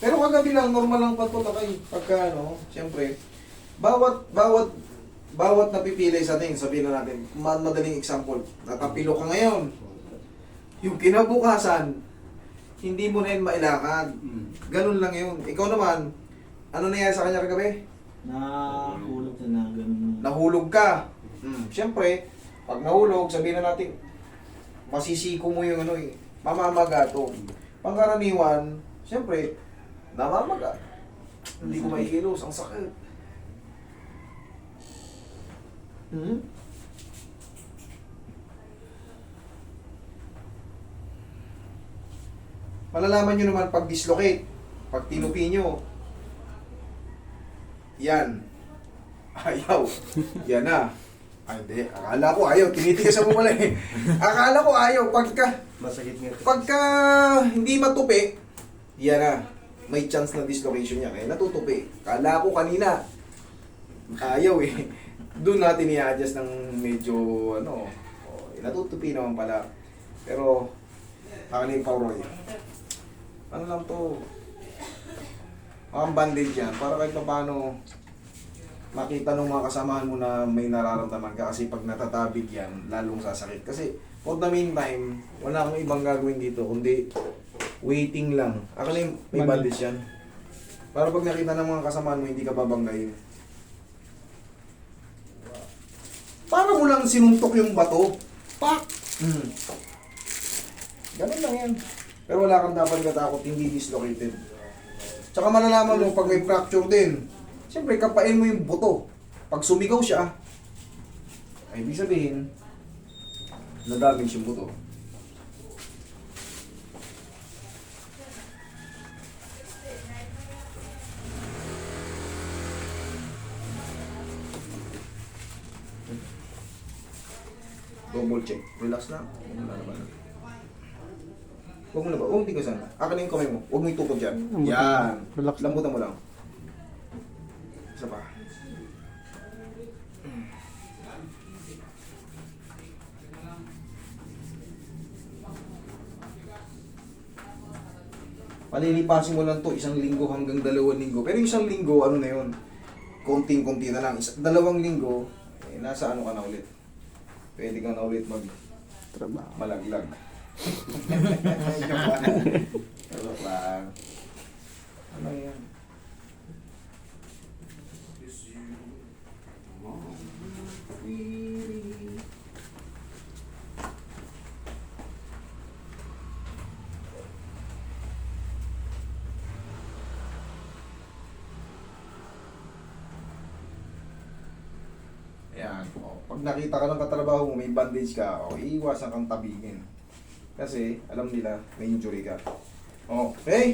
Pero kagabi lang, normal lang pagputakay. Pagka ano, siyempre, bawat napipili sa atin, sabihin na natin, madaling example, natapilo ka ngayon, yung kinabukasan, hindi mo na yun mailakad. Ganun lang yun. Ikaw naman, ano nangyari sa kanya kagabi? Nahulog na ganun. Nahulog ka. Siyempre, pag nahulog, sabihin na natin, masisiko mo yung ano eh, mamamaga to. Pangkaraniwan, siyempre, namamaga. Hindi ko maikilos, ang sakit. Malalaman nyo naman pag dislocate, pag tinupi nyo, yan. Ayaw. Yan na. Ay, hindi. Akala ko ayaw. Tinitigasan mo pala eh. Akala ko ayaw. Masakit nga. Pagka hindi matupi, yan na. May chance na dislocation niya. Kaya natutupi. Akala ko kanina, ayaw eh. Doon natin i-adjust ng medyo, ano, natutupi naman pala. Pero, akaling Pauroy. Ano lang to? Mga bandage yan. Para kahit pa paano, makita ng mga kasamahan mo na may nararamdaman ka kasi pag natatabig yan, lalong sasakit. Kasi for the meantime, wala akong ibang gagawin dito kundi waiting lang. Ako na yung may bandage yan. Para pag nakita ng mga kasamahan mo, hindi ka babanggayin. Para mo lang sinuntok yung bato. Pak! Ganun lang yan. Pero wala kang dapat katakot, hindi dislocated. Tsaka malalaman mo pag may fracture din. Siyempre, kapain mo yung buto. Pag sumigaw siya, ay ibig sabihin, na-damage yung buto. Double check. Relax lang. Wala naman. Huwag mo na ba? Huwag tigasan. Akin na yung kamay mo. Huwag mo itukod dyan. Yan. Relax. Lambutan mo lang. Isa pa. Palilipasin mo lang to 1 linggo hanggang 2 linggo. Pero 1 linggo, ano na yun? Konting-konti na lang. 2 linggo, eh, nasa ano ka na ulit. Pwede ka na ulit Trabaho. malaglag. Joke lang. Ano yan? Ayan. O, pag nakita ka ng katrabaho mo, may bandage ka, o, iiwasan kang tabingin. Kasi, alam nila, may injury ka. Okay?